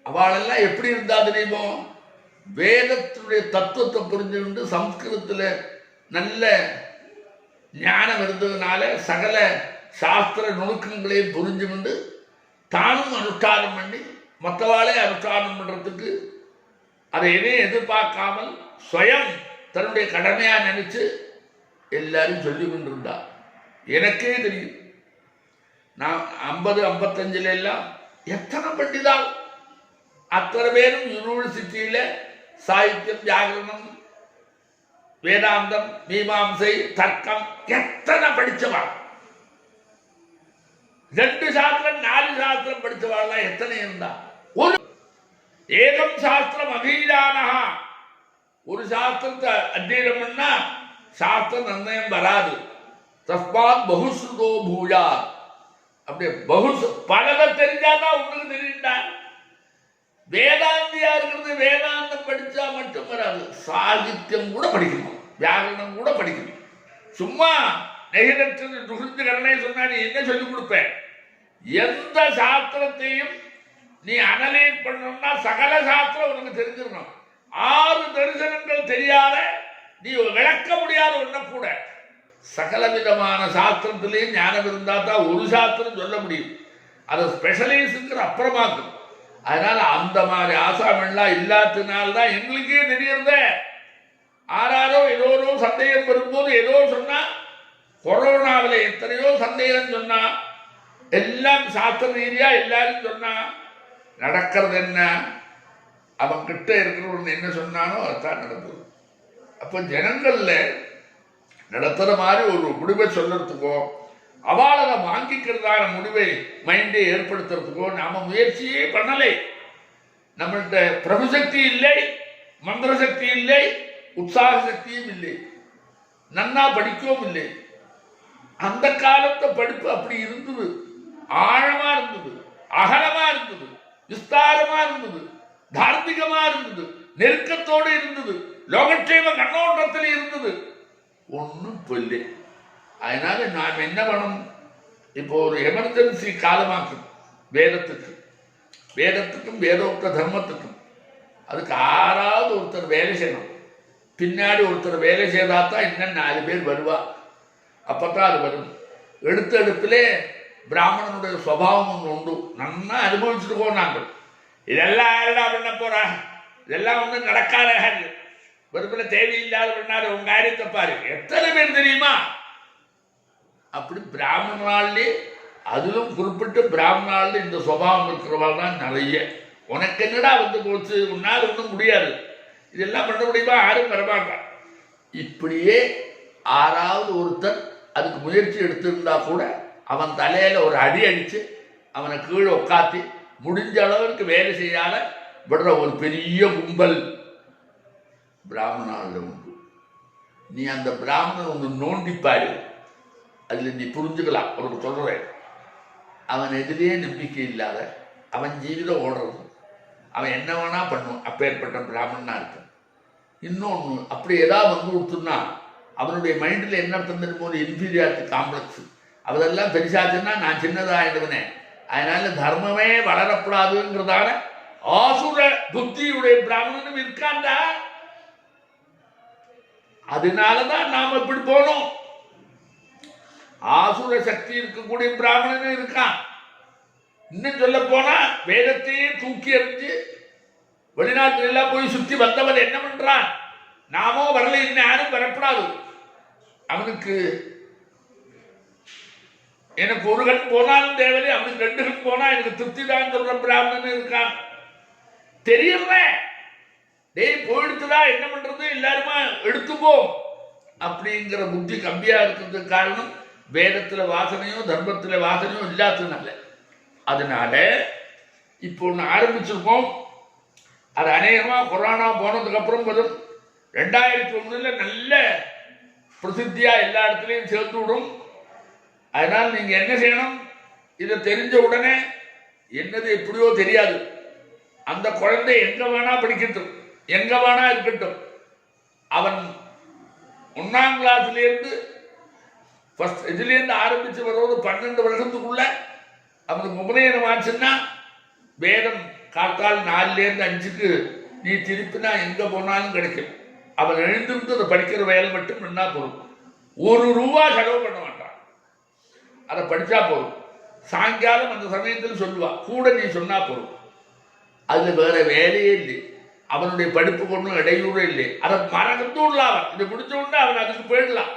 அவளெல்லாம் எப்படி இருந்தா தெரியுமோ? வேதத்தினுடைய தத்துவத்தை புரிஞ்சுக்கிட்டு சம்ஸ்கிருதத்தில் நல்ல ஞானம் இருந்ததுனால சகல சாஸ்திர நுணுக்கங்களையும் புரிஞ்சுக்கிண்டு தானும் அனுஷ்டானம் பண்ணி மற்றவாளே அனுஷ்டானம் பண்ணுறதுக்கு அதை எதையும் எதிர்பார்க்காமல் ஸ்வயம் தன்னுடைய கடமையா நினைச்சு எல்லாரும் சொல்லி கொண்டிருந்தா. எனக்கே தெரியும், நான் 50 55 எல்லாம் எத்தனை பண்டிதால் அத்தனை பேரும் யூனிவர்சிட்டியில சாகித்யம், வியாகரணம், வேதாந்தம், மீமாம்சை, தர்க்கம் எத்தனை படிச்சவா. 2 சாஸ்திரம் 4 சாஸ்திரம் படிச்சவாள்லாம் எத்தனை இருந்தா. ஒரு ஏகம் சாஸ்திரம் அதீதானா, ஒரு சாஸ்திரத்தை அத்தியனம் பண்ணா சாஸ்திர நிர்ணயம் வராது. தஸ்மாத் பகுஸ்ருதோ பூயா, அப்படியே பலதை தெரிஞ்சாதான் உங்களுக்கு தெரியுண்டா. வேதாந்தியா இருக்கிறது வேதாந்தம் படிச்சா மட்டும் வராது, சாகித்யம் கூட படிக்கணும், வியாகரணம் கூட படிக்கணும். சும்மா நெகிழற்றது துகுந்துகரனே சொன்னா நீ என்ன சொல்லிக் கொடுப்பேன்? எந்த சாஸ்திரத்தையும் நீ அனலைஸ் பண்ணணும்னா சகல சாஸ்திரம் உனக்கு தெரிஞ்சிடணும். 6 தரிசனங்கள் தெரியாத நீ விளக்க முடியாத ஒன்ன கூட சகல விதமான சாஸ்திரத்திலையும் ஞானம் இருந்தா தான் ஒரு சாஸ்திரம் சொல்ல முடியும். அதை ஸ்பெஷலைஸுங்கிற அப்புறமாக்கும். அதனால அந்த மாதிரி ஆசாமெல்லாம் இல்லாததுனால்தான் எங்களுக்கே தெரியறத. ஆறாரோ ஏதோ சந்தேகம் வரும்போது ஏதோ சொன்னா, கொரோனாவில் எத்தனையோ சந்தேகம் சொன்னா, எல்லாம் சாஸ்திர ரீதியா எல்லாரும் சொன்னா, நடக்கிறது என்ன? அவன் கிட்ட இருக்கிறவன் என்ன சொன்னானோ அதுதான் நடந்தது. அப்போ ஜனங்கள்ல நடத்துற மாதிரி ஒரு முடிவை சொல்றதுக்கோ அவளை வாங்கிக்கிறதான முடிவை மைண்டை ஏற்படுத்துறதுக்கோ நாம முயற்சியே பண்ணலை. நம்மள்கிட்ட பிரபு சக்தி இல்லை, மந்திர சக்தி இல்லை, உற்சாக சக்தியும் இல்லை, நன்னா படிக்கவும் இல்லை. அந்த காலத்தை படிப்பு அப்படி இருந்தது, ஆழமா இருந்தது, அகலமா இருந்தது, விஸ்தாரமா இருந்தது, தார்மீகமா இருந்தது, நெருக்கத்தோடு இருந்தது, லோகட்சேம கண்ணோட்டத்தில் இருந்தது. ஒன்றும் இல்லை. அதனால நாம் என்ன பண்ணணும்? இப்போ ஒரு எமர்ஜென்சி காலமாக்கும் வேதத்துக்கும் வேதோக்த தர்மத்துக்கும். அதுக்கு ஆறாவது ஒருத்தர் வேலை செய்யணும். பின்னாடி ஒருத்தர் வேலை செய்தாதான் இன்னும் 4 பேர் வருவா. அப்பதான் அது வரும். எடுப்பிலே பிராமணனுடைய சுவாவம் ஒன்று உண்டு. நன்னா அனுபவிச்சுட்டு நாங்கள். இதெல்லாம் யாரா பண்ண போறா? இதெல்லாம் ஒன்றும் நடக்காத வெறுப்பில தேவையில்லாத பண்ணாரு. உங்க காரியத்தை பாரு. எத்தனை பேர் தெரியுமா? அப்படி பிராமணாலே, அதிலும் குறிப்பிட்டு பிராமணால இந்த சுபாவம் இருக்கிறவள் தான் நிறைய. உனக்கு என்னடா வந்து போச்சு, உன்னால் ஒன்றும் முடியாது, இதெல்லாம் பண்ண முடியுமா? யாரும் வரமாட்டான். இப்படியே ஆறாவது ஒருத்தர் அதுக்கு முயற்சி எடுத்திருந்தா கூட அவன் தலையில ஒரு அடி அடிச்சு அவனை கீழே உட்காத்தி முடிஞ்ச அளவுக்கு வேலை செய்யாத விடுற ஒரு பெரிய கும்பல் பிராமணால உண்டு. நீ அந்த பிராமணன் ஒன்று நோண்டிப்பாரு, அதில் நீ புரிஞ்சுக்கலாம். அவருக்கு சொல்கிறேன், அவன் எதிலே நம்பிக்கை இல்லாத, அவன் ஜீவிதம் ஓடுறது, அவன் என்ன வேணா பண்ணுவான். அப்பேற்பட்ட பிராமணனா இருக்கான். இன்னொன்று, அப்படி ஏதாவது வந்து கொடுத்துன்னா அவனுடைய மைண்டில் என்ன அர்த்தம் தெரியுமோ, ஒரு இன்ஃபீரியாரிட்டி காம்ப்ளெக்ஸ். அதெல்லாம் பெருசாச்சுன்னா நான் சின்னதாகிடுவேனே, அதனால தர்மமே வளரப்படாதுங்கிறதான ஆசுர புத்தியுடைய பிராமணனும் இருக்காண்டா. அதனாலதான் நாம் இப்படி போனோம். ஆசுர சக்தி இருக்கக்கூடிய பிராமணனும் இருக்கான். இன்னும் சொல்ல போனா வேதத்தையே தூக்கி எறிஞ்சு வெளிநாட்டில் எல்லாம் போய் சுத்தி வந்தவன் என்ன பண்றான்? நாமோ வரல, இன்னும் யாரும் வரப்படாது. அவனுக்கு எனக்கு ஒரு கண் போனாலும் தேவையில்லை, அவனுக்கு 2 கண் போனா எனக்கு திருப்தி தான் சொல்ற பிராமணன் இருக்கான். தெரியல, டேய் போயிடுத்துதா என்ன பண்றது, எல்லாருமா எடுத்துப்போம் அப்படிங்கிற புத்தி கம்மியா இருக்கிறதுக்கு காரணம் வேதத்துல வாசனையும் தர்மத்துல வாசனையும் இல்லாததுனால. அதனால இப்போ ஒன்று ஆரம்பிச்சிருக்கோம். அது அநேகமா கொரோனா போனதுக்கு அப்புறம் வரும். 2001 நல்ல பிரசித்தியா எல்லா இடத்துலையும் சேர்த்து விடும். அதனால் நீங்க என்ன செய்யணும்? இதை தெரிஞ்ச உடனே என்னது எப்படியோ தெரியாது, அந்த குழந்தை எங்க வேணா படிக்கட்டும், எங்க வேணா இருக்கட்டும், அவன் 1ஆம் கிளாஸ்லேருந்து இதுலேருந்து ஆரம்பிச்சு வருவது 12 வருஷத்துக்குள்ள அவனுக்கு உபநயனம் ஆச்சுன்னா வேதம் காத்தால் 4லேருந்து 5க்கு நீ திருப்பினா எங்க போனாலும் கிடைக்கும். அவன் எழுந்திருந்து அதை படிக்கிற வேலை மட்டும் நின்னா போதும். 1 ரூபா செலவு பண்ண மாட்டான், அதை படிச்சா போதும். சாயங்காலம் அந்த சமயத்தில் சொல்லுவா, கூட நீ சொன்னா போதும். அதுல வேற வேலையே இல்லை. அவனுடைய படிப்பு கொண்டும் இடையூறு இல்லை. அதை மறந்து விடலாம். அவன் இதை முடிச்ச உடனே அவன் அதுக்கு போயிடலாம்.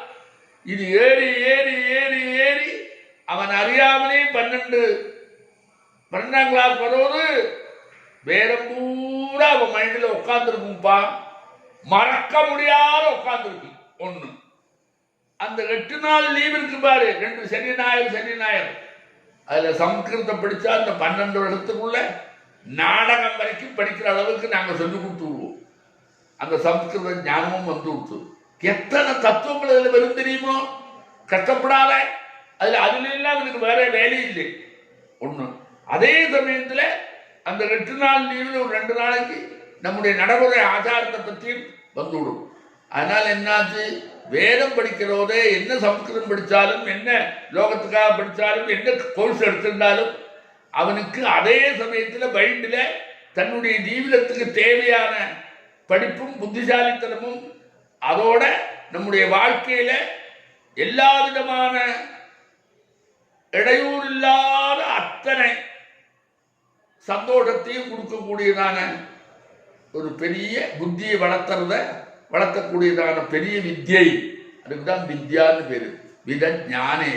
இது ஏறி ஏறி ஏறி ஏறி அவன் அறியாமலே 12ஆம் கிளாஸ் வருவது வேதம் பூரா அவன் மைண்டில் உட்காந்துருக்கும்பா. மறக்க முடியாத உட்காந்துருக்கு. ஒண்ணு, அந்த 8 நாள் லீவ் இருக்கு பாரு, 2 சனி ஞாயிறு. அதுல சம்ஸ்கிருதம் படிச்சா அந்த 12 வருஷத்துக்குள்ள நாடகம் வரைக்கும் படிக்கிற அளவுக்கு நாங்கள் சொல்லிக் கொடுத்துருவோம். அந்த சம்ஸ்கிருத ஞானமும் வந்து கொடுத்து எத்தனை தத்துவங்கள் அதில் வரும் தெரியுமோ. கஷ்டப்படாத அதுல எல்லாம் எனக்கு வேற வேலை இல்லை ஒண்ணு. அதே சமயத்தில் அந்த 8 நாள் லீவில் ஒரு 2 நாளைக்கு நம்முடைய நடைமுறை ஆச்சாரத்தை பற்றியும் வந்துவிடும். அதனால என்னாச்சு, வேதம் படிக்கிறோதே என்ன சம்ஸ்கிருதம் படித்தாலும் என்ன லோகத்துக்காக படித்தாலும் என்ன கோர்ஸ் எடுத்திருந்தாலும் அவனுக்கு அதே சமயத்தில் மைண்டில் தன்னுடைய ஜீவிதத்துக்கு தேவையான படிப்பும் புத்திசாலித்தனமும் அதோட நம்முடைய வாழ்க்கையில எல்லா விதமான இடையூறு இல்லாத அத்தனை சந்தோஷத்தையும் கொடுக்கக்கூடியதான ஒரு பெரிய புத்தியை வளர்த்தக்கூடியதான பெரிய வித்யை, அதுக்கு தான் வித்யான்னு பேரு. வித ஞானே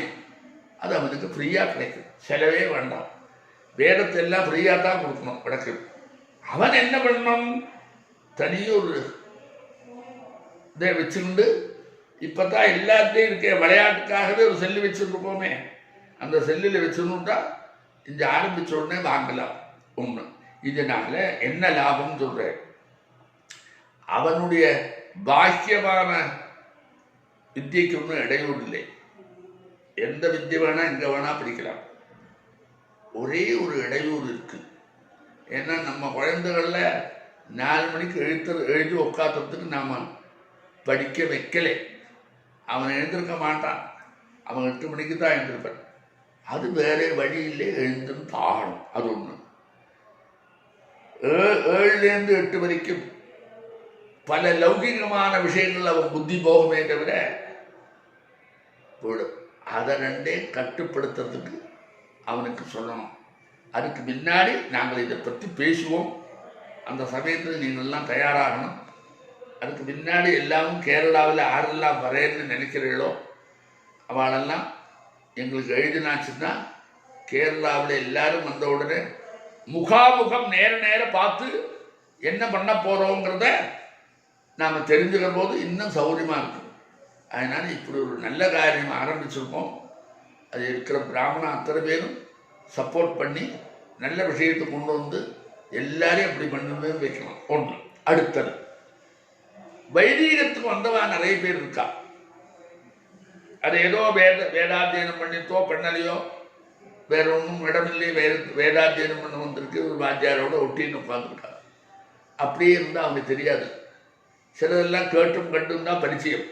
அது அவனுக்கு ஃப்ரீயா கிடைக்கும், செலவே வேண்டாம். வேதத்தை எல்லாம் ஃப்ரீயா தான் கொடுக்கணும் விளக்கு. அவன் என்ன பண்ணணும், தனியொரு இதை வச்சுக்கிண்டு இப்பதான் எல்லாத்தையும் இருக்க விளையாட்டுக்காகவே ஒரு செல்லு வச்சுருப்போமே, அந்த செல்லில் வச்சுருந்தா இந்த ஆரம்பிச்ச உடனே வாங்கலாம் ஒன்று. இதனால என்ன லாபம் சொல்றேன், அவனுடைய பாக்கியமான வித்தியைக்கு ஒன்றும் இடையூறு இல்லை. எந்த வித்தியை வேணா எங்க வேணா படிக்கலாம். ஒரே ஒரு இடையூறு இருக்கு. ஏன்னா நம்ம குழந்தைகள்ல 4 மணிக்கு எழுதி உட்காந்துறதுக்கு நாம படிக்க வைக்கலை. அவன் எழுந்திருக்க மாட்டான், அவன் 8 மணிக்கு தான் எழுந்திருப்பான். அது வேற வழியிலே எழுந்துன்னு ஆகணும். அது ஒன்று. 7லேருந்து 8 வரைக்கும் பல லௌகிகமான விஷயங்கள் அவன் புத்தி போகுமே தவிர போயிடும். அதை 2 கட்டுப்படுத்துறதுக்கு அவனுக்கு சொல்லணும். அதுக்கு முன்னாடி நாங்கள் இதை பற்றி பேசுவோம். அந்த சமயத்தில் நீங்கள்லாம் தயாராகணும். அதுக்கு முன்னாடி எல்லாமும் கேரளாவில் யாரெல்லாம் வரேன்னு நினைக்கிறீர்களோ அவளெல்லாம் எங்களுக்கு எழுதினாச்சுன்னா கேரளாவில் எல்லாரும் வந்த உடனே முகாமுகம் நேர பார்த்து என்ன பண்ண போகிறோங்கிறத நாம் தெரிஞ்சுக்கிற போது இன்னும் சௌகரியமாக இருக்கும். அதனால் இப்படி ஒரு நல்ல காரியம் ஆரம்பிச்சிருக்கோம். அது இருக்கிற பிராமணன் அத்தனை பேரும் சப்போர்ட் பண்ணி நல்ல விஷயத்தை கொண்டு வந்து எல்லாரையும் அப்படி பண்ணி வைக்கலாம். ஒன்று. அடுத்தது, வைதீகத்துக்கு வந்தவன் நிறைய பேர் இருக்கா. அது ஏதோ வேதாத்தியனம் பண்ணித்தோ பண்ணலையோ வேற ஒன்றும் இடமில்லை, வேதாத்தியனம் பண்ண வந்திருக்கு, ஒரு வாத்தியாரோட ஒட்டின்னு உட்காந்துருக்கா. அப்படியே இருந்தால் அவங்க தெரியாது. சிலதெல்லாம் கேட்டும் கண்டும் தான் பரிச்சயம்.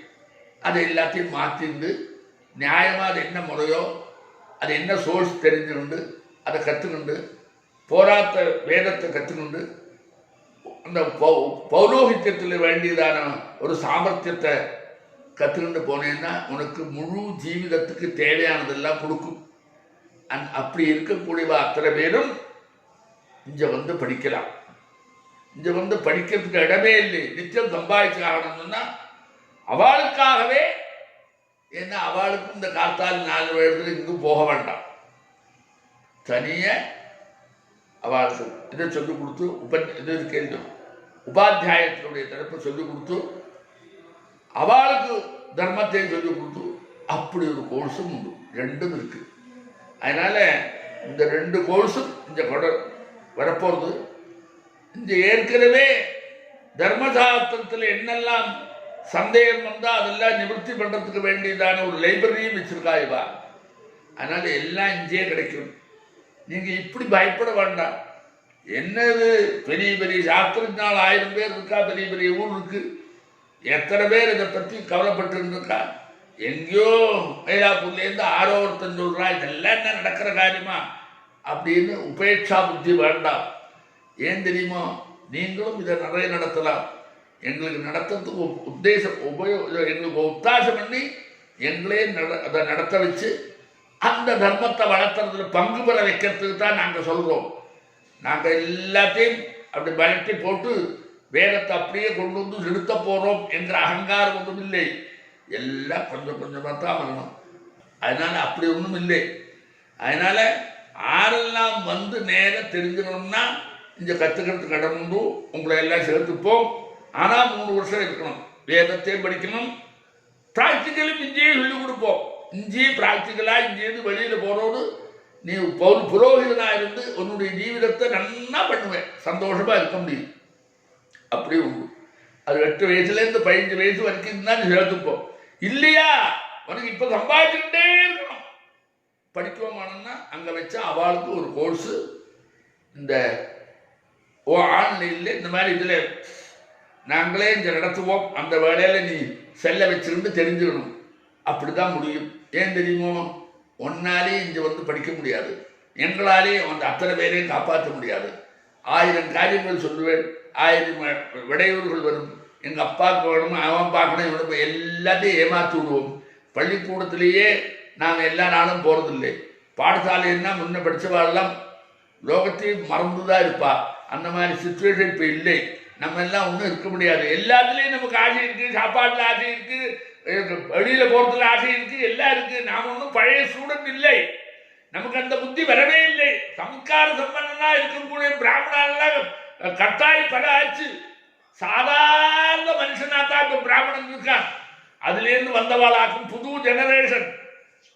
அதை எல்லாத்தையும் மாற்றிருந்து நியாயமாக அது என்ன முறையோ அது என்ன சோர்ஸ் தெரிஞ்சுக்கிண்டு அதை கற்றுக்கிண்டு போராட்ட வேதத்தை கற்றுக்கிண்டு அந்த பௌரோகித்தியத்தில் வேண்டியதான ஒரு சாமர்த்தியத்தை கற்றுக்கிண்டு போனேன்னா உனக்கு முழு ஜீவிதத்துக்கு தேவையானதெல்லாம் கொடுக்கும். அப்படி இருக்கக்கூடிய அத்தனை பேரும் இங்கே வந்து படிக்கலாம். இங்கே வந்து படிக்கிறதுக்கு இடமே இல்லை. நிச்சயம் சம்பாதிச்சு ஆகணும்னா அவளுக்காகவே, ஏன்னா அவளுக்கும் இந்த காத்தால் 4 வருடத்துல இங்கும் போக வேண்டாம். தனிய அவளுக்கு இதை சொல்லிக் கொடுத்து இது கேள்வி உபாத்தியாயத்தினுடைய தரப்பை சொல்லிக் கொடுத்து அவளுக்கு தர்மத்தையும் சொல்லிக் கொடுத்து அப்படி ஒரு கோர்ஸும் உண்டு. 2ம் இருக்கு. அதனால இந்த 2 கோர்ஸும் இந்த வரப்போறது. இந்த ஏற்கனவே தர்மசாஸ்திரத்தில் என்னெல்லாம் சந்தேகம் வந்தால் அதெல்லாம் நிவர்த்தி பண்ணுறதுக்கு வேண்டியதான ஒரு லைப்ரரியும் வச்சிருக்கா இவா. அதனால எல்லாம் இங்கேயே கிடைக்கும். நீங்கள் இப்படி பயப்பட வேண்டாம். என்னது பெரிய பெரிய சாஸ்திரத்தினால் 1000 பேர் இருக்கா, பெரிய பெரிய ஊர் இருக்கு. எத்தனை பேர் இதை பற்றி கவலைப்பட்டு இருந்திருக்கா. எங்கேயோ மயிலாப்பூர்லேருந்து ஆரோ ஒருத்தன் சொல்றா இதெல்லாம் என்ன நடக்கிற காரியமா அப்படின்னு உபேட்சா புத்தி வேண்டாம். ஏன் தெரியுமோ, நீங்களும் இதை நிறைய நடத்தலாம். எங்களுக்கு நடத்துறதுக்கு எங்களுக்கு உத்தாசம் பண்ணி எங்களே அதை நடத்த வச்சு அந்த தர்மத்தை வளர்த்துறதுல பங்கு பெற வைக்கிறதுக்கு தான் நாங்கள் சொல்கிறோம். நாங்கள் எல்லாத்தையும் அப்படி மிரட்டி போட்டு வேதத்தை அப்படியே கொண்டு வந்து நிறுத்த போகிறோம் என்கிற அகங்காரம் ஒன்றும் இல்லை. எல்லாம் கொஞ்சம் கொஞ்சமாக தான் வரணும். அதனால அப்படி ஒன்றும் இல்லை. அதனால ஆரெல்லாம் வந்து நேரம் தெரிஞ்சிடணும்னா இங்கே கற்றுக்கிறதுக்கு இடம் உண்டு. உங்களை எல்லாம் சேர்த்துப்போம். ஆனால் 3 வருஷம் இருக்கணும். வேதத்தையும் படிக்கணும், ப்ராக்டிக்கலும் இங்கேயே சொல்லிக் கொடுப்போம். இங்கேயே ப்ராக்டிக்கலாக இங்கேருந்து வெளியில் போகிறோடு நீ புரோகிதனாக இருந்து உன்னுடைய ஜீவிதத்தை நன்னா பண்ணுவேன், சந்தோஷமாக இருக்க முடியும். அப்படி உண்டு. அது 8 வயசுலேருந்து 15 வயசு வரைக்கும் தான் நீ சேர்த்துப்போம். இல்லையா உனக்கு இப்போ சம்பாதிச்சுக்கிட்டே இருக்கணும். படிக்குவோமானன்னா அங்கே வச்சா அவளுக்கு ஒரு கோர்ஸு இந்த ஆன்லைனில் இந்த மாதிரி இதில் நாங்களே இங்கே நடத்துவோம், அந்த வேலையில் நீ செல்ல வச்சுருந்து தெரிஞ்சுக்கணும். அப்படி தான் முடியும். ஏன் தெரியுமோ, ஒன்னாலே இங்கே வந்து படிக்க முடியாது, எங்களாலே அந்த அத்தனை பேரையும் காப்பாற்ற முடியாது. 1000 காரியங்கள் சொல்லுவேன், 1000 விடையூறுகள் வரும். எங்கள் அப்பாவுக்கு வேணும், அவன் பார்க்கணும், இவனுக்கு எல்லாத்தையும் ஏமாற்றி விடுவோம். பள்ளிக்கூடத்திலேயே நாங்கள் எல்லா நாளும் போகிறதில்லை. பாடசாலைன்னா முன்ன படித்தவாளெல்லாம் லோகத்தையும் மறந்து தான் இருப்பா. அந்த மாதிரி சுச்சுவேஷன் இப்போ இல்லை. நம்ம எல்லாம் ஒன்றும் இருக்க முடியாது. எல்லாத்துலேயும் நமக்கு ஆசை இருக்குது, சாப்பாட்டில் ஆசை இருக்குது, வெளியில் போகிறதுல ஆசை இருக்குது, எல்லாம் இருக்குது. நாம் ஒன்றும் பழைய ஸ்டூடெண்ட் இல்லை. நமக்கு அந்த புத்தி வரவே இல்லை. சம்ஸ்கார சம்பந்தமாக இருக்கக்கூடிய பிராமணெல்லாம் கட்டாய் பல ஆச்சு. சாதாரண மனுஷனாக தான் இப்போ பிராமணன் இருக்கான். அதுலேருந்து வந்தவாளாக்கும் புது ஜெனரேஷன்.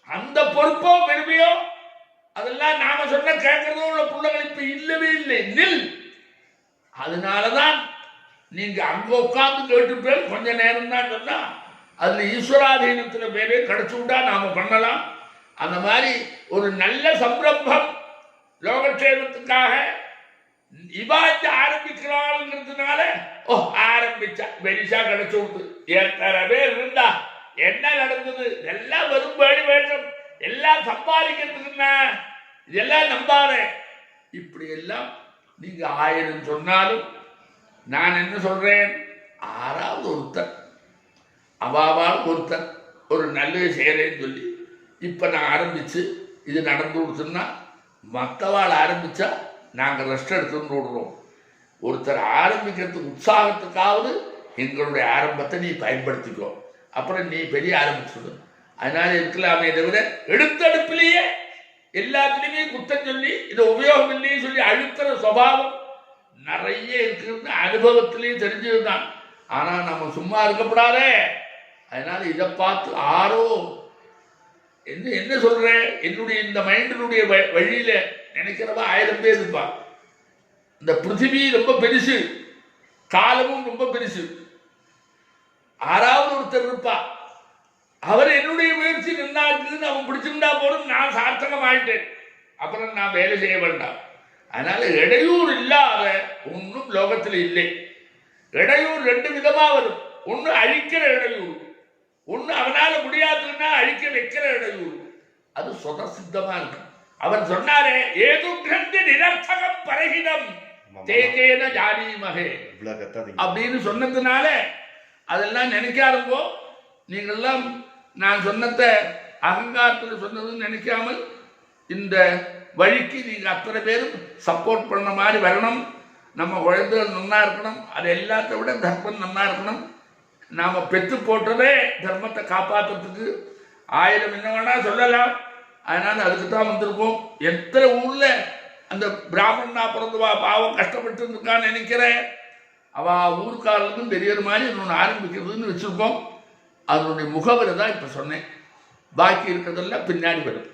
அந்த பொறுப்போ பெருமையோ அதெல்லாம் நாம சொன்ன கேட்கறதோ உள்ள பிள்ளைகள் இப்ப இல்லவே இல்லை. நில். அதனாலதான் நீங்க அங்க உட்கார்ந்து கேட்டுப்பேன் கொஞ்ச நேரம் தான் சொன்னா அதுல ஈஸ்வராதீனத்துல பேரே கிடைச்சு விட்டா நாம பண்ணலாம். அந்த மாதிரி ஒரு நல்ல சம்பிரம்பம் லோகக்ஷேமத்துக்காக இவாச்சு ஆரம்பிக்கிறாளுங்கிறதுனால ஆரம்பிச்சா பெரிசா கிடைச்சு விடுது. எத்தனை பேர் இருந்தா என்ன நடந்தது எல்லாம் வரும் வேடி வேஷம் எல்லாம் சம்பாதிக்கிறதுக்குன்னா இதெல்லாம் நம்பாரு. இப்படி எல்லாம் நீங்க 1000 சொன்னாலும் நான் என்ன சொல்றேன், 6வது ஒருத்தர் அவாவால் ஒருத்தர் ஒரு நல்லது செய்யறேன்னு சொல்லி இப்ப நான் ஆரம்பிச்சு இது நடந்து கொடுத்தோம்னா மற்றவாள் ஆரம்பிச்சா நாங்கள் ரெஸ்ட் எடுத்துன்னு விடுறோம். ஒருத்தர் ஆரம்பிக்கிறதுக்கு உற்சாகத்துக்காவது எங்களுடைய ஆரம்பத்தை நீ பயன்படுத்திக்கோ, அப்புறம் நீ பெரிய ஆரம்பிச்சுடு. அதனால இருக்கலாமே தவிர எடுத்தடுப்பிலேயே எல்லாத்துலேயுமே குத்தம் சொல்லி இதை உபயோகம் இல்லையே சொல்லி அழுத்துற சுபாவம் நிறைய இருக்கிறது. அனுபவத்திலையும் தெரிஞ்சது தான். ஆனால் நம்ம சும்மா இருக்கப்படாதே. அதனால இதை பார்த்து ஆரோ என்ன சொல்றேன், என்னுடைய இந்த மைண்டினுடைய வழியில நினைக்கிறவா 1000 பேர் இருப்பான். இந்த பிருத்திவி ரொம்ப பெருசு, காலமும் ரொம்ப பெருசு. 6வது ஒருத்தர் இருப்பா. அவர் என்னுடைய முயற்சி நின்னா இருக்குதுன்னு அவன் பிடிச்சிருந்தா போதும், நான் சார்த்தகம் ஆயிட்டேன், அப்புறம் நான் வேலை செய்ய வேண்டாம். அதனால இடையூறு இல்லாத ஒன்றும் லோகத்தில் இல்லை. இடையூறு 2 விதமா வரும். ஒன்று அழிக்கிற இடையூறு, ஒன்று அவனால முடியாதுன்னா அழிக்க வைக்கிற இடையூறு. அது சுதசித்தமா இருக்கு. அவர் சொன்னாரே ஏது கிரந்தி நிரர்த்தகம் பரகிதம் தேகேன ஜானீமகே அப்படின்னு சொன்னதுனால அதெல்லாம் நினைக்காருங்கோ. நீங்கள்லாம் நான் சொன்னதை அகங்காரத்தில் சொன்னதுன்னு நினைக்காமல் இந்த வழிக்கு நீங்கள் அத்தனை பேரும் சப்போர்ட் பண்ண மாதிரி வரணும். நம்ம குழந்தைகள் நன்னா இருக்கணும். அது எல்லாத்த விட தர்மம் நன்னா இருக்கணும். நாம் பெற்று போட்டதே தர்மத்தை காப்பாற்றுறதுக்கு. 1000 என்ன வேணா சொல்லலாம். அதனால் அதுக்கு தான் வந்திருப்போம். எத்தனை ஊரில் அந்த பிராமணனா பிறந்துவா பாவம் கஷ்டப்பட்டு இருக்கான்னு நினைக்கிறேன். அவள் ஊருக்காரர்களுக்கும் தெரியற மாதிரி இன்னொன்று ஆரம்பிக்கிறதுன்னு வச்சுருக்கோம். அதனுடைய முகவரை தான் இப்போ சொன்னேன். பாக்கி இருக்கிறதெல்லாம் பின்னாடி வரும்.